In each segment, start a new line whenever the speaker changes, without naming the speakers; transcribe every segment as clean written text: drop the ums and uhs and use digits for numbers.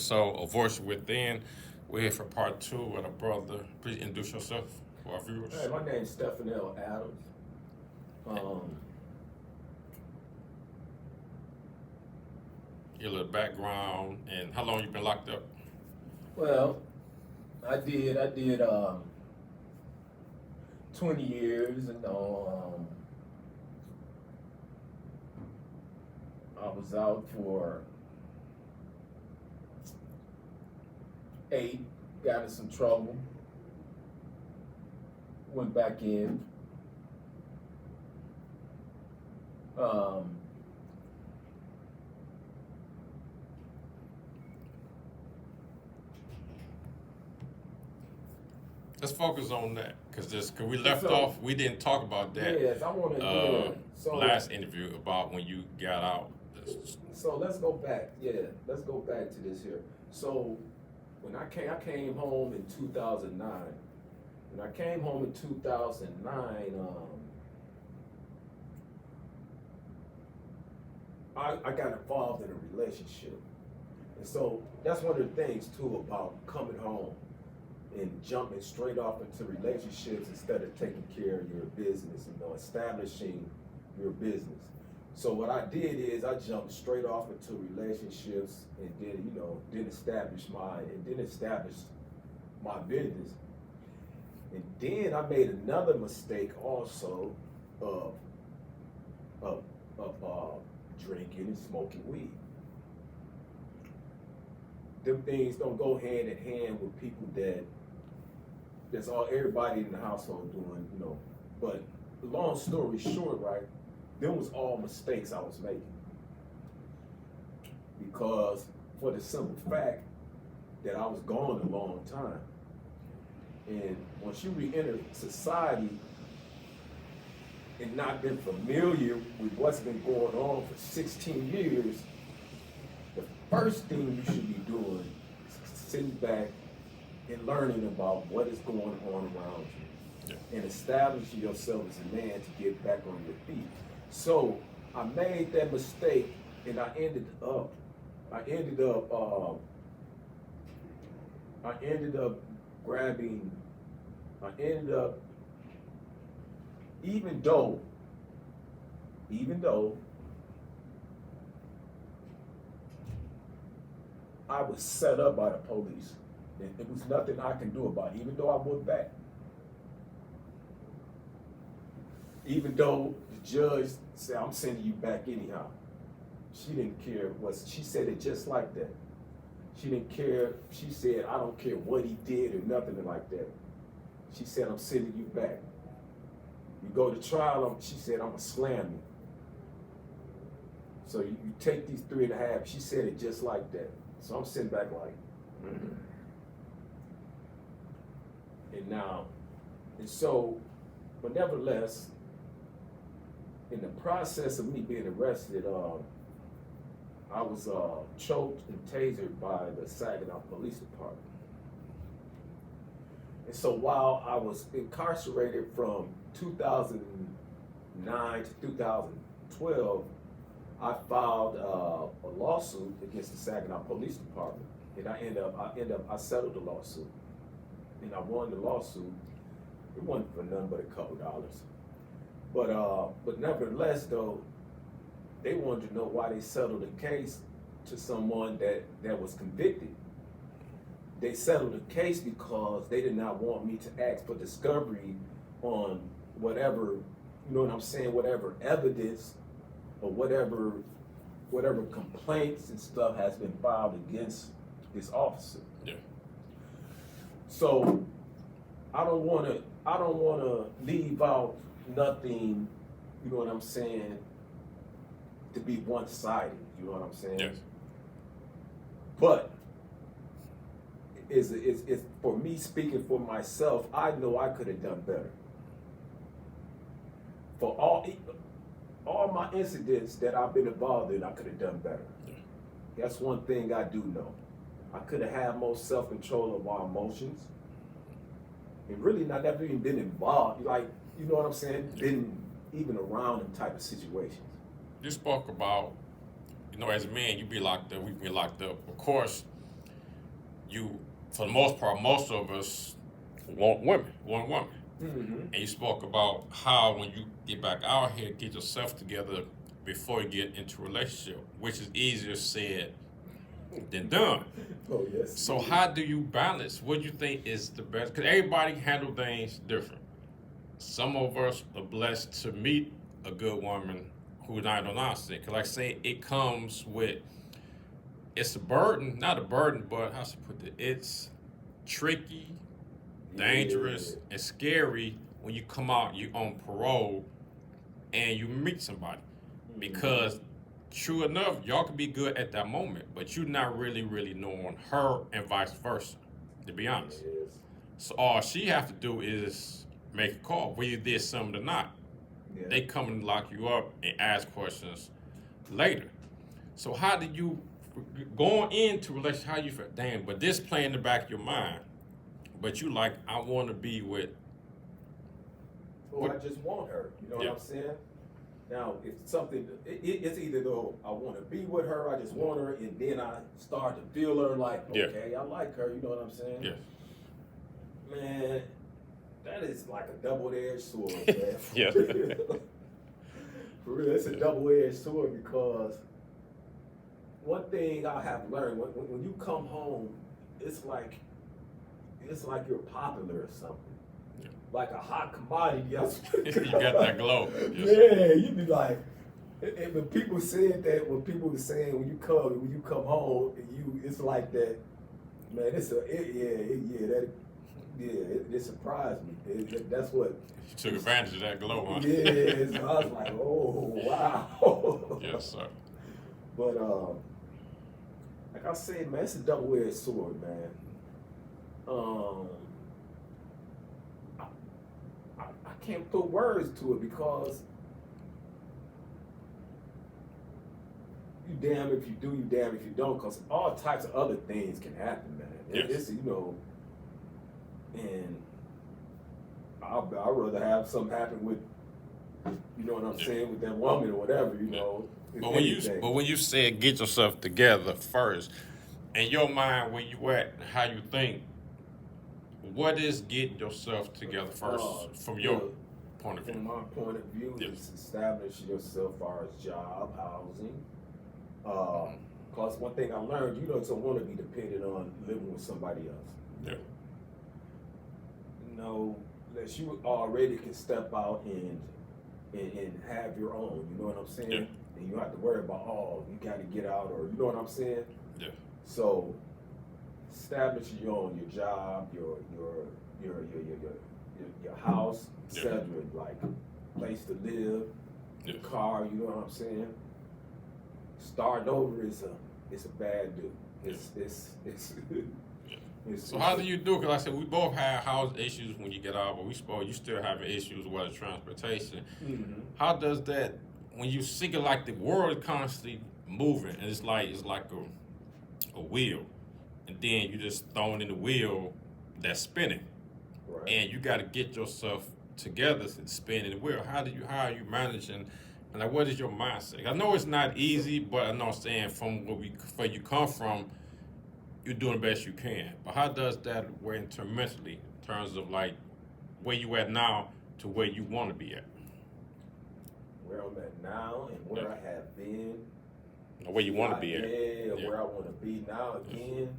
episode of Voice Within. We're here for part 2 with a brother. Please introduce yourself for our viewers.
Hey, my name's Stephanale Adams.
Your little background and how long you been locked up?
Well, I did 20 years, and I was out for 8, got in some trouble, went back in.
Let's focus on that because we left off. We didn't talk about that.
Yes, I want to.
Last interview about when you got out.
So let's go back. Yeah, let's go back to this here. So when I came home in 2009. When I came home in 2009, I got involved in a relationship, and so that's one of the things too about coming home and jumping straight off into relationships instead of taking care of your business, establishing your business. So what I did is I jumped straight off into relationships and then establish my business. And then I made another mistake also of drinking and smoking weed. Them things don't go hand in hand with people that's all everybody in the household doing, But long story short, right, them was all mistakes I was making. Because for the simple fact that I was gone a long time. And once you re-enter society and not been familiar with what's been going on for 16 years, the first thing you should be doing is sitting back and learning about what is going on around you and establishing yourself as a man to get back on your feet. So I made that mistake, and I ended up even though I was set up by the police, it was nothing I can do about it, even though I went back. Even though the judge said, I'm sending you back anyhow. She didn't care she said it just like that. She didn't care. She said, I don't care what he did or nothing like that. She said, I'm sending you back. You go to trial, she said, I'm gonna slam you. So you take these 3.5, she said it just like that. So I'm sitting back like, but nevertheless, in the process of me being arrested, I was choked and tasered by the Saginaw Police Department. And so while I was incarcerated from 2009 to 2012, I filed a lawsuit against the Saginaw Police Department, and I settled the lawsuit, and I won the lawsuit. It wasn't for nothing but a couple dollars, but nevertheless, though, they wanted to know why they settled the case to someone that was convicted. They settled the case because they did not want me to ask for discovery on whatever, whatever evidence or whatever complaints and stuff has been filed against this officer.
Yeah.
So I don't wanna leave out nothing, to be one-sided,
Yes.
But it's for me speaking for myself, I know I could have done better. For all my incidents that I've been involved in, I could have done better.
Yeah.
That's one thing I do know. I could have had more self-control of my emotions. And really not never even been involved, been even around in type of situations.
You spoke about, as men, you be locked up, we be locked up. Of course, you, for the most part, most of us want women, want women.
Mm-hmm.
And you spoke about how when you get back out here, get yourself together before you get into a relationship, which is easier said than done.
Oh yes.
So how do you balance? What do you think is the best? Because everybody handle things different. Some of us are blessed to meet a good woman who's not no nonsense. Because like I say, it comes with, it's a burden, not a burden, but how should I put it? It's tricky, dangerous, and scary when you come out, you on parole, and you meet somebody. Because true enough, y'all can be good at that moment, but you're not really knowing her and vice versa, to be honest.
Yes.
So all she have to do is make a call, whether you did something or not.
Yeah.
They come and lock you up and ask questions later. So how did you, going into relationship, how you feel, damn, but this play in the back of your mind, but you like, I want to be with.
Well, I just want her. You know
Yeah.
what I'm saying? Now, if something, it's either though I want to be with her, I just want her, and then I start to feel her like,
Yeah.
okay, I like her. You know what I'm saying?
Yes.
Man, that is like a double-edged sword, man.
Yeah.
For real, it's a double-edged sword because one thing I have learned when you come home, it's like you're popular or something.
Yeah.
Like a hot commodity.
You got that glow. Yes.
Yeah, you be like, and when people said that, when people were saying when you come home, it's like that. Man, it surprised me. That's what.
You took advantage of that glow, huh?
Yeah, so I was like, oh wow.
Yes, sir.
But like I said, man, it's a double-edged sword, man. I can't put words to it because you damn if you do, you damn if you don't, because all types of other things can happen, man.
Yes.
It's, you know, and I'd rather have something happen with, you know what I'm saying, with that woman or whatever, you know.
But when you said get yourself together first, in your mind, where you at, how you think, what is getting yourself together first from your point of view?
From my point of view,
Yes.
is establish yourself as far as job, housing. Because one thing I learned, you don't want to be dependent on living with somebody else.
Yeah.
You know, unless you already can step out and have your own, you know what I'm saying?
Yeah.
And you don't have to worry about, oh, you got to get out, or you know what I'm saying?
Yeah.
So establish your own, your job, your house,
Yeah.
etc. Like place to live,
Yeah.
car, you know what I'm saying? Starting over is a bad do.
So how do you do? Because I said we both had house issues when you get out, but you still having issues with transportation.
Mm-hmm.
How does that, when you see it like the world is constantly moving, and it's like a wheel, and then you just thrown in the wheel that's spinning,
Right.
and you got to get yourself together to spin in the wheel. How are you managing? And like, what is your mindset? I know it's not easy, but I know I'm saying from where you come from, you're doing the best you can. But how does that work mentally in terms of like where you at now to where you want to be at?
Where I'm at now and where I have been.
Or where you want to be at?
Yeah, where I want to be now again.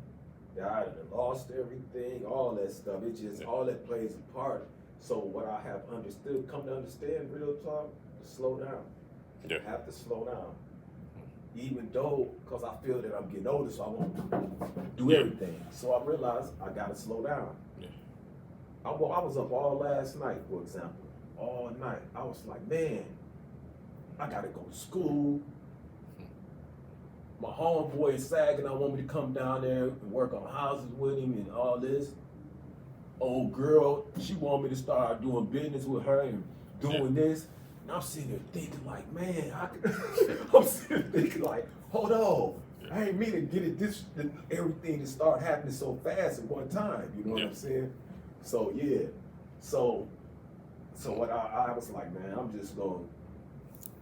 That I done lost everything, all that stuff. It just all that plays a part. So what I have come to understand, real talk, to slow down.
Yeah.
I have to slow down. Even though, because I feel that I'm getting older, so I want to do everything. So I realized I got to slow down.
Yeah.
I was up all last night, for example. All night. I was like, man, I got to go to school. My homeboy is sagging. I want me to come down there and work on houses with him and all this. Old girl, she want me to start doing business with her and doing this. And I'm sitting there thinking like, man, I'm sitting there thinking like, hold on. I ain't mean to get it everything to start happening so fast at one time. You know what I'm saying? So yeah. So what I was like, man, I'm just going,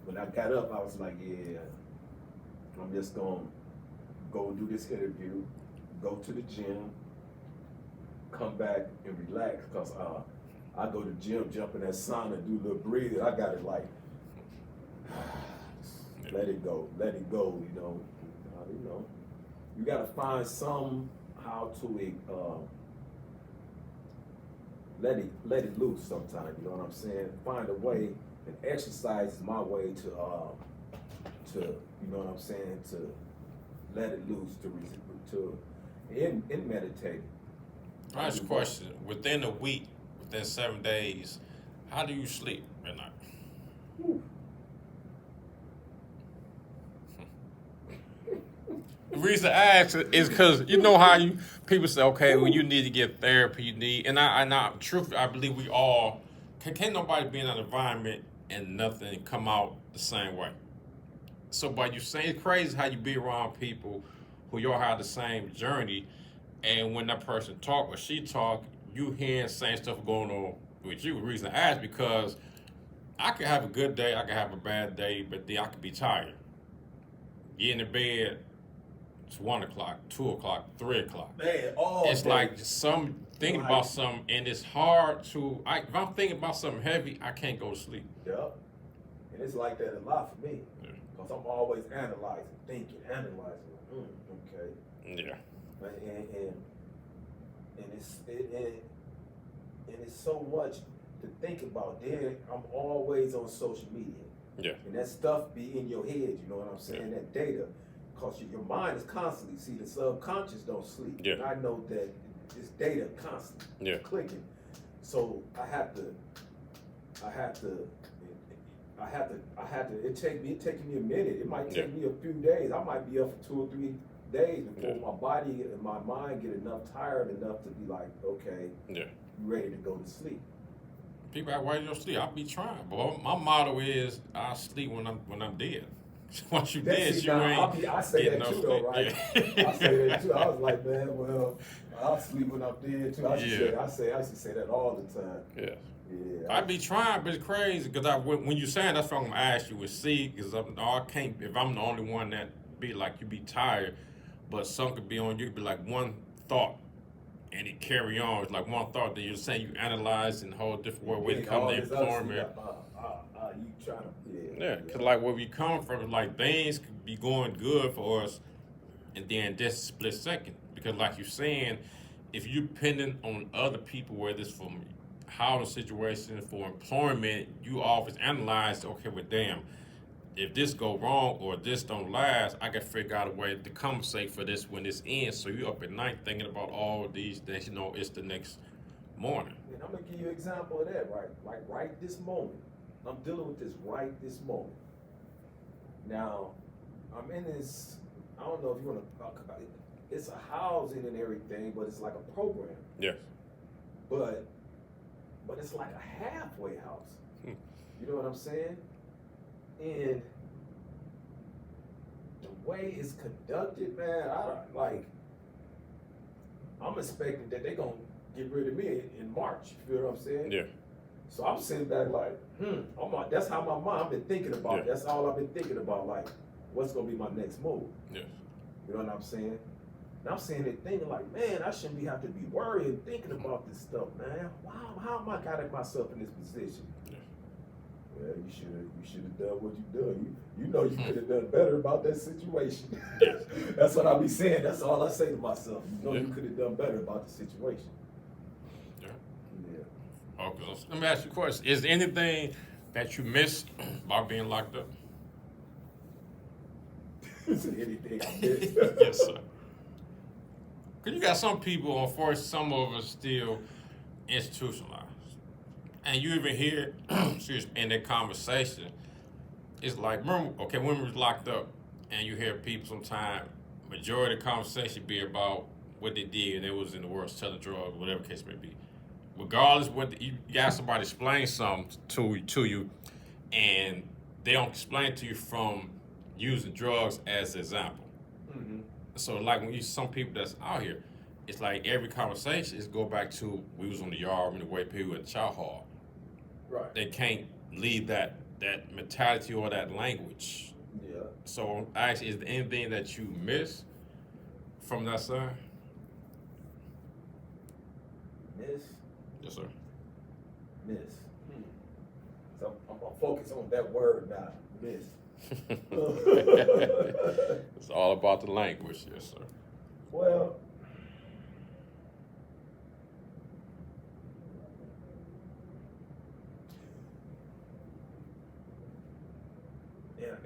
when I got up, I was like, yeah, I'm just going to go do this interview, go to the gym, come back and relax, cause I go to the gym, jump in that sauna, do a little breathing. I got it like, let it go, you know. You gotta find some how to let it loose sometimes, you know what I'm saying? Find a way, and exercise is my way to you know what I'm saying, to let it loose, in meditating.
Last question. Within a week, within 7 days, how do you sleep at night?
Whew.
The reason I ask is because you know how people say, okay, well, you need to get therapy, you need, and I truthfully, I believe we all, can't nobody be in an environment and nothing come out the same way. So by you saying, it's crazy how you be around people who y'all have the same journey, and when that person talk or she talk, you hearing same stuff going on with you. The reason I ask because I could have a good day, I could have a bad day, but then I could be tired. Get in the bed, it's 1 o'clock, 2 o'clock, 3 o'clock.
Man,
it's day. Like thinking about something, and it's hard to. If I'm thinking about something heavy, I can't go to sleep.
Yep. And it's like that a lot for me, because I'm always analyzing, thinking, analyzing. Okay.
Yeah.
And it's so much to think about. Then I'm always on social media.
Yeah.
And that stuff be in your head, you know what I'm saying? Yeah. That data, because your mind is constantly, see, the subconscious don't sleep.
Yeah.
And I know that it's data constantly clicking. So I have to, it taking me a minute. It might take me a few days. I might be up for 2 or 3 days before my body and my mind get tired enough to be like, okay, you ready to go to sleep.
People ask, why you don't sleep? I'll be trying, but my motto is I sleep when I'm dead. Once you dead, you ain't.
I say that too, though, right?
Yeah.
I say that too. I was like, man, well, I'll sleep when I'm dead too. I should say that all the time.
Yeah.
Yeah.
I be trying, but it's crazy because when you saying that's what I'm gonna ask you is see, because I can't, if I'm the only one that be like you be tired, but some could be on you, could be like one thought and it carry on. It's like one thought that you're saying you analyze in a whole different way to come to employment.
You trying to,
because like where we come from, like things could be going good for us, and then just a split second. Because like you're saying, if you're dependent on other people, whether it's from housing situation, for employment, you always analyze, okay, well, damn, if this go wrong or this don't last, I can figure out a way to compensate for this when this ends. So you up at night thinking about all these things, it's the next morning.
And I'm gonna give you an example of that, right? Like right this moment. I'm dealing with this right this moment. Now, I'm in this, I don't know if you wanna talk about it. It's a housing and everything, but it's like a program.
Yes.
But it's like a halfway house. You know what I'm saying? And the way it's conducted, man, I'm expecting that they're gonna get rid of me in March. You feel what I'm saying?
Yeah.
So I'm sitting back like, that's how my mind, I've been thinking about. That's all I've been thinking about, like, what's gonna be my next move?
Yes.
You know what I'm saying? And I'm saying that thinking like, man, I shouldn't have to be worrying, thinking about this stuff, man. Wow, how am I getting myself in this position? Well, you should have done what you done. You know you could have done better about that situation. That's what I be saying. That's all I say to myself. You know you could have done better about the situation. Yeah.
Okay, let me ask you a question. Is there anything that you missed by being locked up?
Is there anything I missed?
Yes, sir. Because you got some people, unfortunately, some of us still institutionalized. And you even hear, in that conversation, it's like, remember, okay, when we was locked up, and you hear people sometimes, majority of the conversation be about what they did, and it was in the world selling drugs, whatever the case may be. Regardless, you got somebody explain something to you, and they don't explain to you from using drugs as an example. Mm-hmm. So like when you some people that's out here, it's like every conversation is go back to we was on the yard and the way people at the chow hall.
Right.
They can't leave that mentality or that language.
Yeah.
So actually, is there anything that you miss from that side?
Miss.
Yes, sir.
Miss. So I'm gonna focus on that word now. Miss.
It's all about the language, yes, sir.
Well,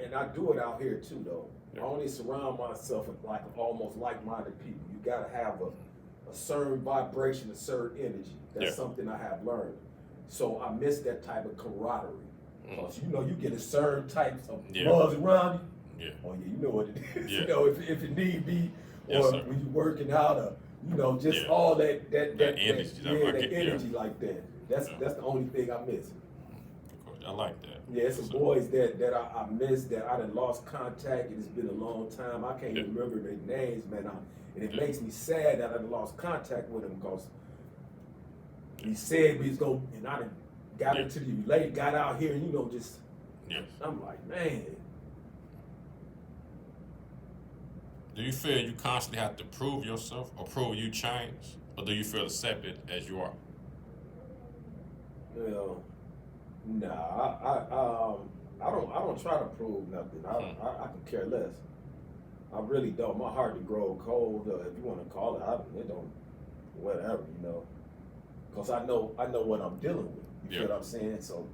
and I do it out here too, though.
Yeah.
I only surround myself with like almost like-minded people. You gotta have a certain vibration, a certain energy. That's
Yeah.
something I have learned. So I miss that type of camaraderie. Because
Mm.
you get a certain types of
Yeah.
buzz around you.
Yeah.
Oh yeah, you know what it is.
Yeah.
You know, if it need be,
Yes,
or
sir.
when you're working out, or just
Yeah.
all that
energy,
that energy like that. That's
Yeah.
that's the only thing I miss.
I like that.
Yeah, it's some
So,
boys that I miss, that I done lost contact, and it's been a long time. I can't
Yeah.
even remember their names, man. And it
Yeah.
makes me sad that I done lost contact with them, because he said we was going, and I done got
Yeah.
into the late, got out here, and just,
Yes.
I'm like, man.
Do you feel you constantly have to prove yourself or prove you change? Or do you feel accepted as you are?
Well, nah, I don't try to prove nothing. I can care less. I really don't. My heart to grow cold, if you want to call it. It don't, whatever, Cause I know what I'm dealing with. You
Yeah.
feel what I'm saying? So,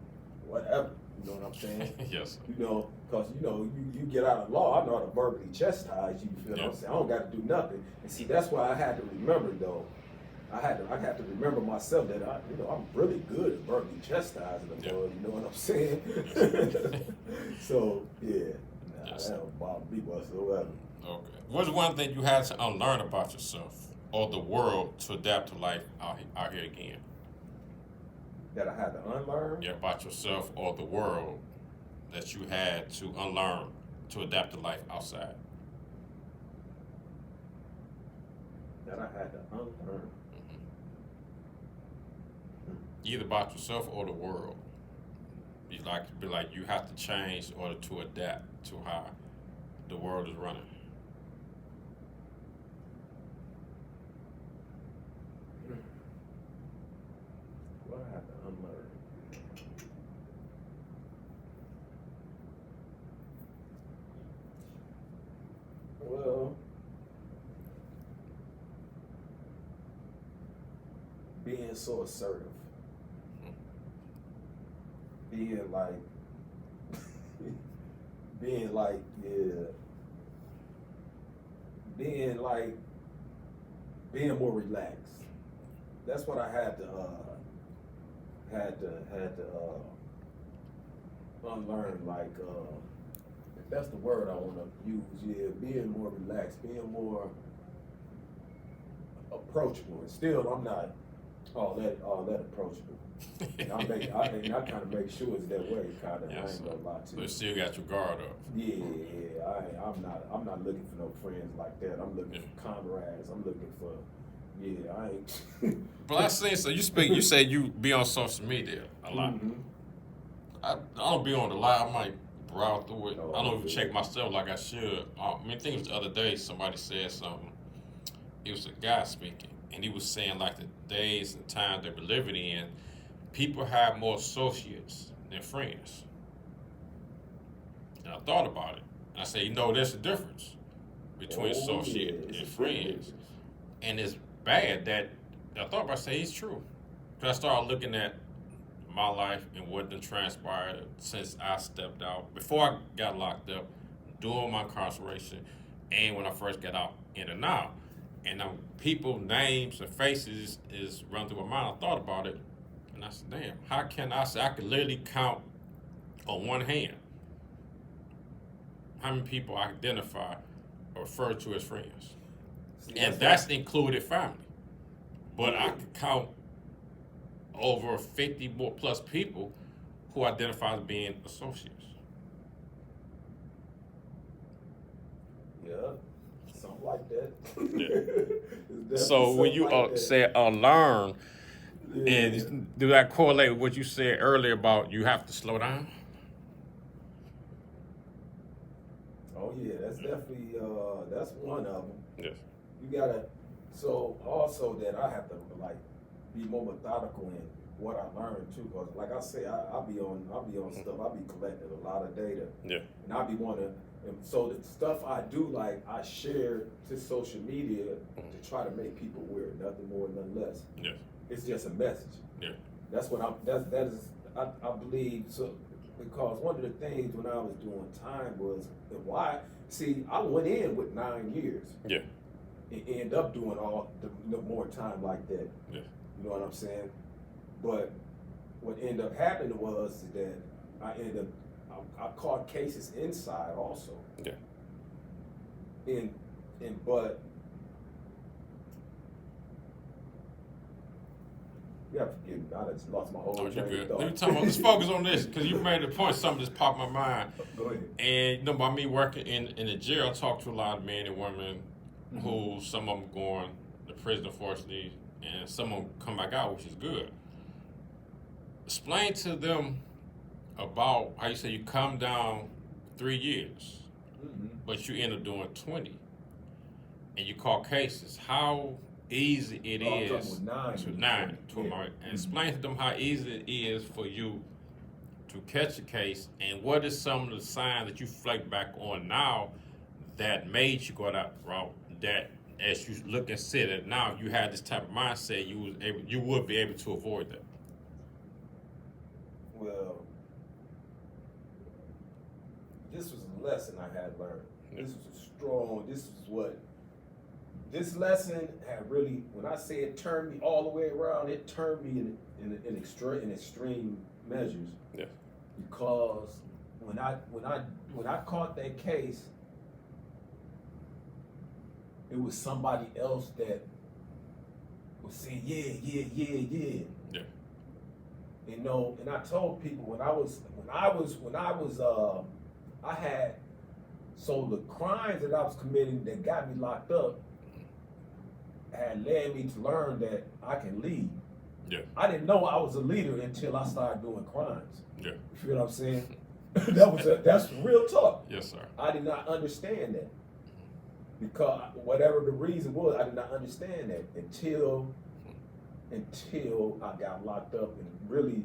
whatever. You know what I'm saying?
Yes.
Cause you get out of law. I know how to verbally chastise you. You feel
Yeah.
what I'm saying? I don't got to do nothing. And see, that's why I had to remember, though. I had to remember myself that I'm really good at verbally chastising them.
Yeah.
You know what I'm saying? So yeah,
Yes.
that don't bother me whatsoever.
Okay. What's one thing you had to unlearn about yourself or the world to adapt to life out here again?
That I had to unlearn.
Yeah, about yourself or the world that you had to unlearn to adapt to life outside.
That I had to unlearn.
Either about yourself or the world. You be like you have to change in order to adapt to how the world is running.
What I had to unlearn. Well, being so assertive. Being like, being like, being more relaxed. That's what I had to unlearn. Like, if that's the word I want to use, being more relaxed, being more approachable. And still, I'm not all that approachable. And I kind of make sure it's that way. Kind of,
Yes,
I ain't gonna lie to
so
you.
you still got your guard up.
Yeah. I'm not looking for no friends like that. I'm looking for comrades. I'm looking for, I ain't.
But I see. So you say you be on social media a lot.
Mhm.
I don't be on the lot. I might browse through it.
Oh,
I don't even
okay.
check myself like I should. I think it was the other day somebody said something. It was a guy speaking, and he was saying like the days and times that we're living in, people have more associates than friends. And I thought about it. And I said, there's a difference between associate
It's
and
a big
friends.
difference.
And it's bad that I thought about saying it's true. Because I started looking at my life and what done transpired since I stepped out, before I got locked up, during my incarceration, and when I first got out in and out. And people, names, and faces is run through my mind. I thought about it, and I said, damn, how can I say I could literally count on one hand how many people I identify or refer to as friends.
See,
And that's included family. But I could count over 50 more plus people who identify as being associates.
Yeah, something like that.
Yeah. So when you say learn, and do that correlate with what you said earlier about you have to slow down?
Oh yeah, that's definitely that's one of them.
Yes.
You gotta. So also that I have to like be more methodical in what I learned too. Cause like I say, I be on stuff. I be collecting a lot of data.
Yeah.
And I be wanting. And so the stuff I do, like I share to social media to try to make people aware, nothing more, nothing less.
Yeah.
It's just a message.
Yeah.
That's what I believe. So because one of the things when I was doing time was why. See, I went in with 9 years.
Yeah.
And end up doing all the more time like that.
Yeah.
You know what I'm saying? But what ended up happening was that I caught cases inside also.
Yeah.
But you have to forgive me. I just lost my whole
Oh, you're
train of
good.
thought.
Let me talk about. Let's focus on this because you made a point. Something just popped in my mind.
Go ahead.
And you know, by me working in the jail, I talk to a lot of men and women who some of them going to prison, unfortunately, and some of them come back out, which is good. Explain to them about how you say you come down 3 years, but you end up doing 20, and you caught cases. How easy it is to nine, right? And explain to them how easy it is for you to catch a case, and what is some of the signs that you reflect back on now that made you go that route, that as you look and sit at now, if you had this type of mindset, you would be able to avoid that.
Well, this was a lesson I had learned. This lesson had really, when I say it turned me all the way around, it turned me in extreme measures.
Yeah.
Because when I caught that case, it was somebody else that was saying, yeah.
Yeah.
You know, and I told people so the crimes that I was committing that got me locked up had led me to learn that I can lead.
Yeah.
I didn't know I was a leader until I started doing crimes.
Yeah.
You feel what I'm saying? That's real talk.
Yes, sir.
I did not understand that. Because whatever the reason was, I did not understand that until I got locked up, and really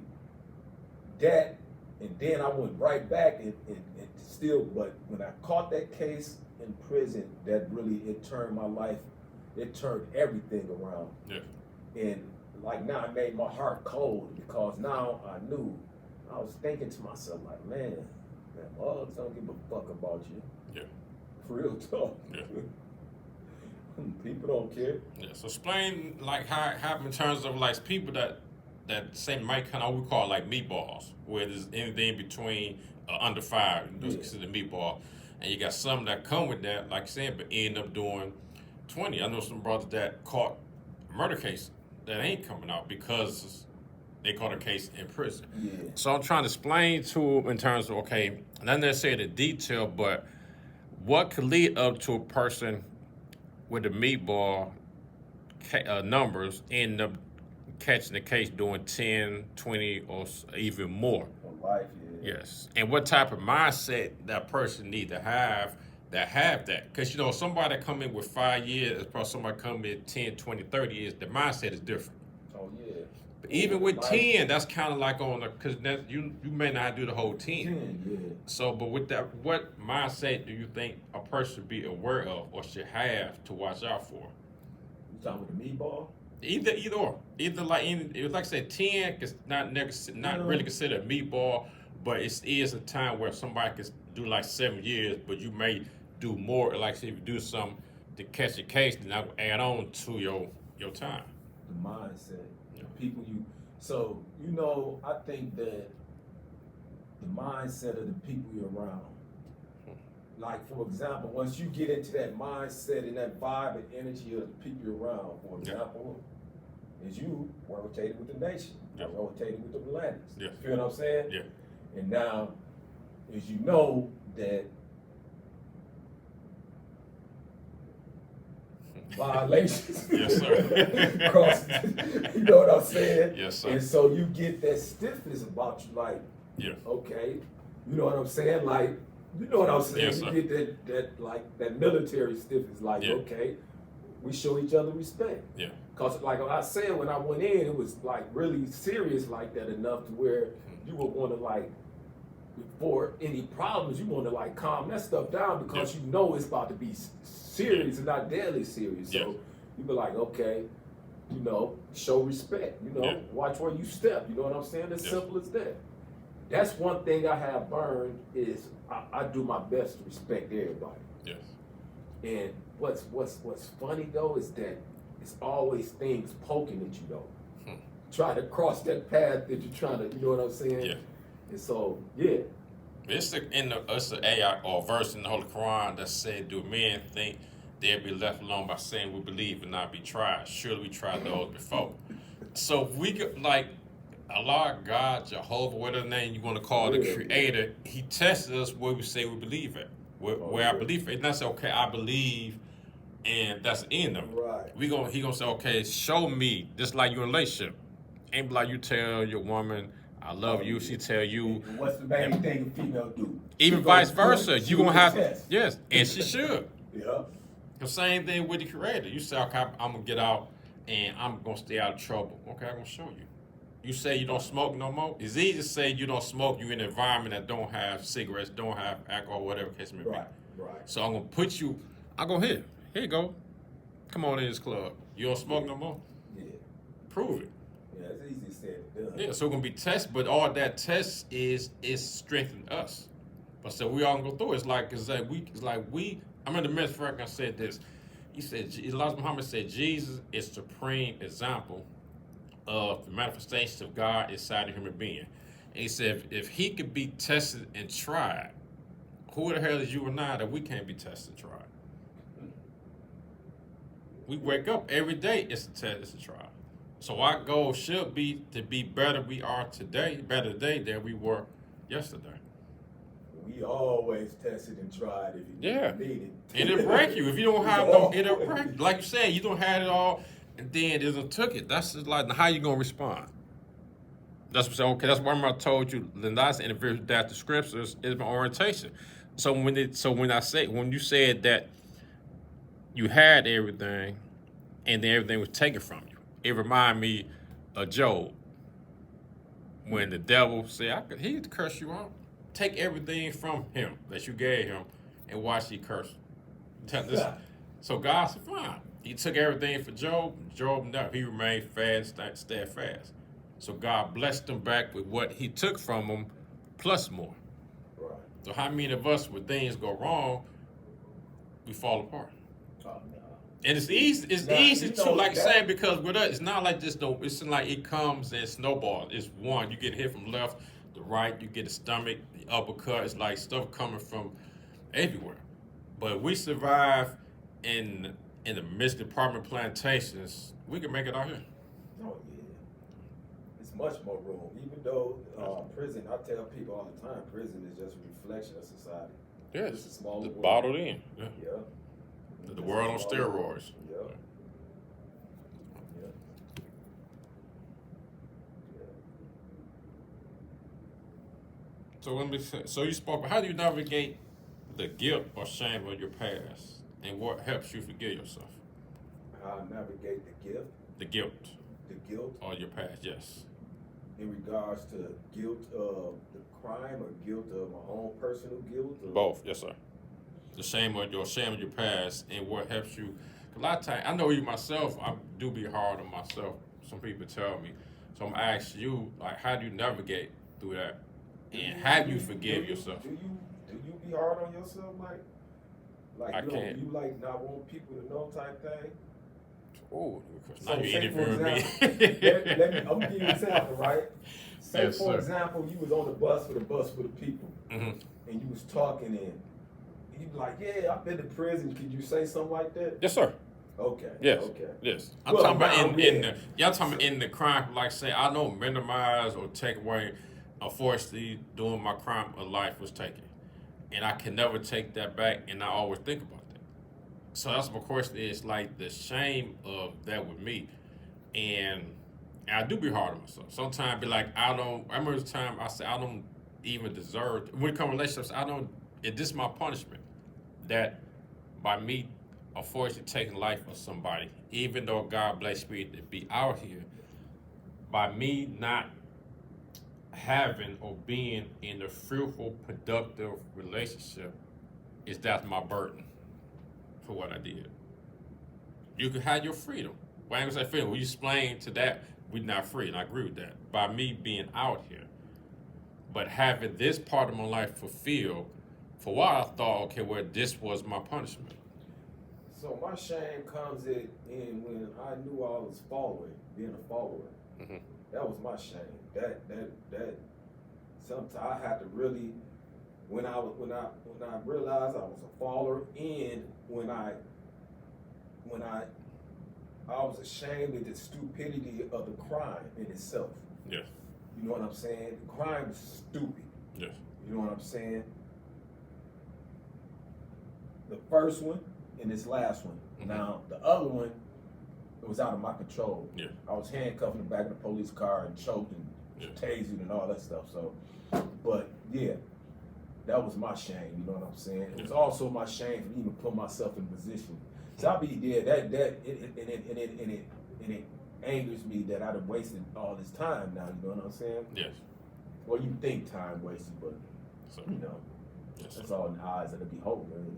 that, and then I went right back and still, but when I caught that case in prison, that really, it turned my life, it turned everything around.
Yeah.
And like now it made my heart cold, because now I knew, I was thinking to myself like, man, mugs don't give a fuck about you.
Yeah.
Real talk.
Yeah.
People don't care.
Yeah. So explain like how it happened in terms of like people that say might kind of, we call it like meatballs, where there's anything between under 5, those considered meatball, and you got some that come with that, like I said, but end up doing 20. I know some brothers that caught a murder case that ain't coming out because they caught a case in prison.
Yeah.
So I'm trying to explain to them in terms of, okay, not necessarily the detail, but what could lead up to a person with the meatball numbers end up catching the case doing 10, 20, or even more.
Life, yeah.
Yes. And what type of mindset that person need to have that. Because, you know, somebody that come in with 5 years, as probably somebody come in 10, 20, 30 years, the mindset is different.
Oh, yeah.
But even with 10, that's kind of like on a, because you may not do the whole 10.
10, yeah.
So, but with that, what mindset do you think a person should be aware of or should have to watch out for?
You talking about the meatball?
Either or. Either like I said, 10 is not really considered a meatball, but it is a time where somebody can do like 7 years, but you may do more. Like say if you do something to catch a case, then I will add on to your time.
The mindset. Yeah. People so you know, I think that the mindset of the people you're around. Like, for example, once you get into that mindset and that vibe and energy of the people you're around, for example, is you rotated with the nation, rotated with the Atlantics.
Yeah.
You feel what I'm saying?
Yeah.
And now, as you know, that violations.
Yes, sir.
Cross, you know what I'm saying?
Yes, sir.
And so you get that stiffness about you, like, okay, you know what I'm saying? Like, you know what I'm saying?
Yes,
you get that military stiffness, like, okay, we show each other respect.
Yeah.
Cause like I said, when I went in, it was like really serious like that enough to where you would want to like, before any problems, you want to like calm that stuff down because you know it's about to be serious and not deadly serious. So you be like, okay, you know, show respect. You know, watch where you step. You know what I'm saying? As simple as that. That's one thing I have learned is I do my best to respect everybody.
Yes.
And what's funny though is that it's always things poking at you though. Try to cross that path that you're trying to, you know what I'm saying?
Yeah.
And so, yeah.
It's the AI or verse in the Holy Quran that said, "Do men think they'll be left alone by saying we believe and not be tried? Surely we tried those before." So we could like Allah, God, Jehovah, whatever name you want to call the Creator. He tested us where we say we believe at, where I believe it. And that's okay. I believe, and that's the end of it.
Right.
He gonna say, okay, show me. Just like your relationship, ain't like you tell your woman, I love you. She tell you.
What's the main thing a female do?
Even vice versa. You gonna have yes, and she should.
Yeah.
The same thing with the Creator. You say, okay, I'm gonna get out and I'm gonna stay out of trouble. Okay, I'm gonna show you. You say you don't smoke no more. It's easy to say you don't smoke. You're in an environment that don't have cigarettes, don't have alcohol, whatever case may be.
Right.
So I'm gonna put you. I go here. Here you go. Come on in this club. You don't smoke no more.
Yeah.
Prove it.
Yeah, it's easy said than done.
Yeah, so we're gonna be tested, but all that test is strengthening us. But so we all gonna go through it. It's like we. I remember the Minister Franklin said this. He said Elijah Muhammad said Jesus is supreme example of the manifestations of God inside a human being. And he said if he could be tested and tried, who the hell is you and I that we can't be tested and tried? We wake up every day. It's a test. It's a trial. So our goal should be to be better we are today, better today than we were yesterday.
We always tested and tried if you need it.
It'll break you. If you don't have no, it'll break you. Like you said, you don't have it all, and then it just took it. That's just like, how you going to respond? That's what I said, okay, that's why I told you, the last interview that the scriptures is my orientation. So when you said that you had everything, and then everything was taken from you, it reminded me of Job. When the devil said, he could curse you out. Take everything from him that you gave him and watch he curse. So God said, fine. He took everything for Job. Job never. He remained steadfast. So God blessed him back with what he took from him, plus more.
Right.
So how many of us, when things go wrong, we fall apart? And it's easy. It's easy too, like saying, because with us, it's not like this. Though it's like it comes and snowballs. It's one. You get hit from left, the right. You get the stomach, the uppercut. It's like stuff coming from everywhere. But we survive in the midst of apartment plantations. We can make it out here.
Oh yeah, it's much more room. Even though prison, I tell people all the time, prison is just a reflection of society.
Yes,
it's a smaller
it's
world.
Bottled in. Yeah. The
It's
world on steroids.
Yeah.
So let me say, so you spoke. How do you navigate the guilt or shame of your past, and what helps you forgive yourself?
How I navigate the gift.
The guilt.
The guilt.
Or your past, yes.
In regards to guilt of the crime or guilt of my own personal guilt? Or?
Both, yes, sir. The shame of your past, and what helps you. A lot of times, I know you myself. I do be hard on myself. Some people tell me. So I'm asking you, like, how do you navigate through that, and how do you forgive yourself?
Do you be hard on yourself, like
I can't.
You like not want people to know type thing?
Oh,
so
now you interviewing me.
I'm gonna give you an example, right? Say
Yes,
for
sir.
example, you was on the bus with the people,
Mm-hmm.
and you was talking and you be like, yeah, I've been to prison. Could you say something like that?
Yes, sir.
Okay.
Yes.
Okay.
Yes. I'm talking about y'all talking about in the crime, like say I don't minimize or take away. Unfortunately, doing my crime of life was taken, and I can never take that back. And I always think about that. So that's my question. Is like the shame of that with me, and I do be hard on myself. Sometimes be like I remember the time I said I don't even deserve. When it comes to relationships, this is my punishment. That by me unfortunately taking life of somebody, even though God bless me to be out here, by me not having or being in a fruitful, productive relationship, is that's my burden for what I did. You can have your freedom. Why ain't gonna say freedom? We explain to that we're not free, and I agree with that. By me being out here, but having this part of my life fulfilled, for a while I thought, okay, well, this was my punishment.
So my shame comes in when I knew I was following, being a follower.
Mm-hmm.
That was my shame. That sometimes I had to really, when I realized I was a follower, and when I was ashamed of the stupidity of the crime in itself.
Yes.
You know what I'm saying? The crime is stupid.
Yes.
You know what I'm saying? The first one and this last one.
Mm-hmm.
Now, the other one, it was out of my control.
Yeah.
I was handcuffed in the back of the police car and choked and tased and all that stuff. So, but yeah, that was my shame. You know what I'm saying? It was also my shame for even putting myself in position. So I be there. It angers me that I'd have wasted all this time. Now you know what I'm saying?
Yes.
Well, you think time wasted, but
So,
you know,
yes,
that's
sir.
all in the eyes of the beholder. Really.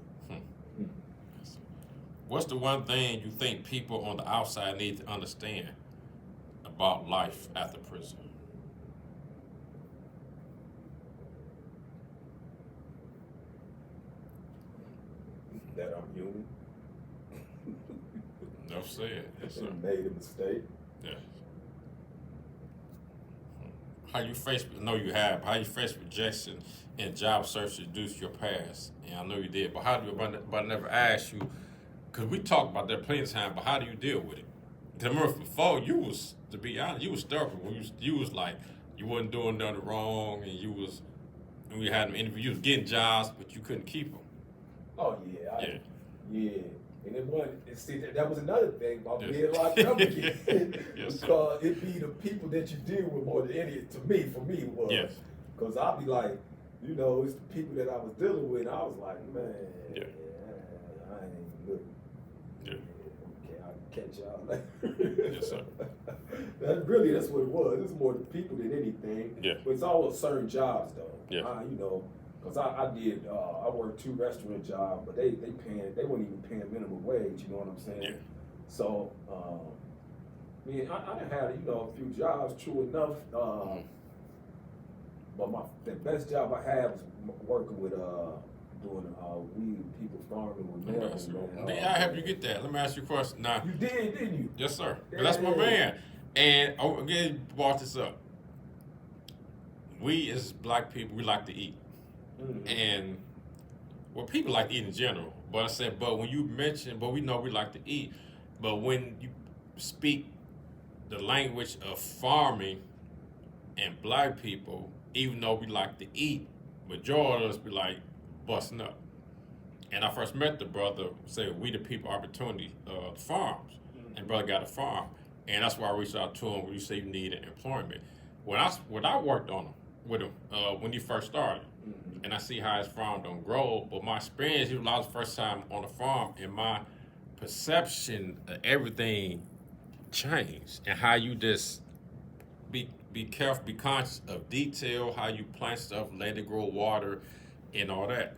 What's the one thing you think people on the outside need to understand about life after prison?
That I'm human.
No said. Yes, sir.
And made a mistake.
Yes. How you face? No, you have. How you face rejection in job search to reduce your past? And I know you did, but how do you? But I never asked you, because we talked about that plenty of time. But how do you deal with it? Because I remember before you was, to be honest, you was stubborn. When you was like you wasn't doing nothing wrong, and you was. When we had an interview, you was getting jobs, but you couldn't keep them.
Oh yeah.
Yeah.
And it was. See, that was another thing about
Yes.
being locked up again.
Yes, sir.
Because it be the people that you deal with more than any. For me, it was.
Yes.
Because I'll be like, you know, it's the people that I was dealing with. And I was like, man,
Yeah.
I ain't looking.
Yeah.
Okay, I'll catch y'all later.
Yes, sir.
That's what it was. It's more the people than anything.
Yeah.
But it's all certain jobs though.
Yeah.
You know, because I worked 2 restaurant jobs, but they weren't even paying minimum wage. You know what I'm saying?
Yeah.
So, I mean, I done had a few jobs. True enough. But the best job I had was working with doing weed, people farming with marijuana.
Then I help you get that. Let me ask you a question. Now,
You did, didn't you?
yes, sir.
Yeah.
But that's my man. And again, brought this up. We as black people, we like to eat, and well, people like to eat in general. But I said, but when you mention, but we know we like to eat, but when you speak the language of farming and black people, even though we like to eat, majority of us be like busting up. And I first met the brother, say we the people opportunity farms, and brother got a farm, and that's why I reached out to him when you say you needed employment. When I worked on him with him when he first started, and I see how his farm don't grow, but my experience, he was the first time on the farm, and my perception of everything changed, and how you just be careful, be conscious of detail, how you plant stuff, let it grow, water, and all that.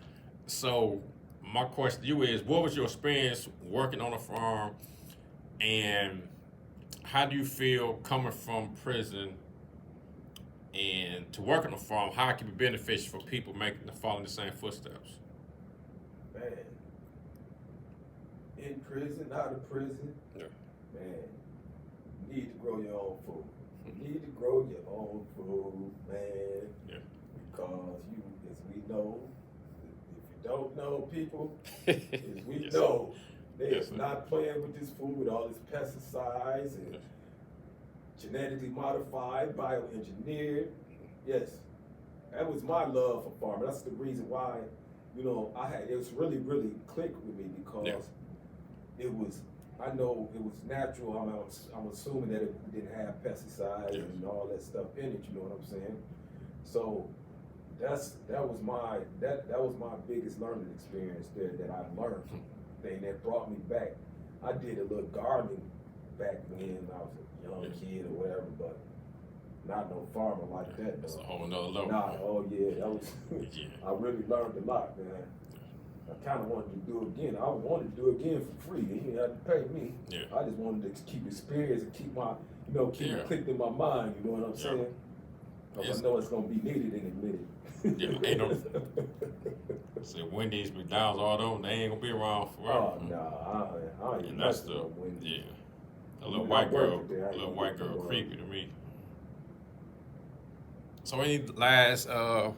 So my question to you is, what was your experience working on a farm, and how do you feel coming from prison and to work on a farm? How it can be beneficial for people following the same footsteps?
Man, in prison, out of prison,
Yeah.
man, you need to grow your own food. You need to grow your own food, man.
Yeah.
Because as we know, if you don't know people, as we
Yes,
know, they
Yes,
is
sir.
not playing with this food with all this pesticides and
Yes.
genetically modified, bioengineered. Yes, that was my love for farming. That's the reason why, it was really, really clicked with me because I know it was natural. I'm assuming that it didn't have pesticides
Yes.
and all that stuff in it. You know what I'm saying? So that was my biggest learning experience there that I learned. everything that brought me back. I did a little gardening back when I was a young kid or whatever, but not no farmer like that,
That's a
though.
whole nother level.
Nah, oh yeah, that was,
Yeah.
I really learned a lot, man. I kind of wanted to do it again. I wanted to do it again for free. You didn't have to pay me.
Yeah.
I just wanted to keep experience and keep my, keep
Yeah.
it clicked in my mind. You know what I'm saying? Because I know it's gonna be needed in a minute.
Yeah, ain't no. Say Wendy's, McDonald's, all them, they ain't gonna be around forever.
Oh nah, I ain't
And that's
messing
the
with Wendy's.
A little
When
white
I
girl,
worked there, I
a little
ain't
white
gonna
girl,
go
creepy to me. So, any last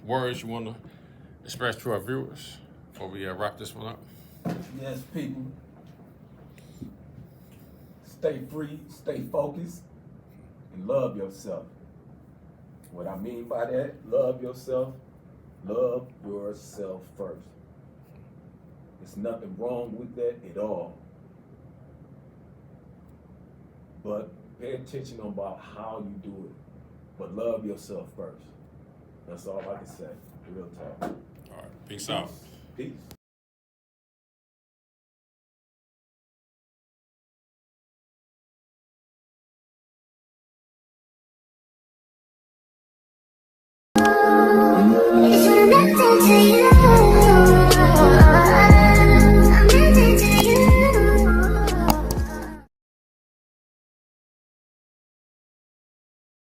words you want to express to our viewers before we wrap this one up?
Yes, people. Stay free, stay focused, and love yourself. What I mean by that, love yourself first. There's nothing wrong with that at all. But pay attention about how you do it. But love yourself first. That's all I can say. Real talk.
All right, peace out.
Peace.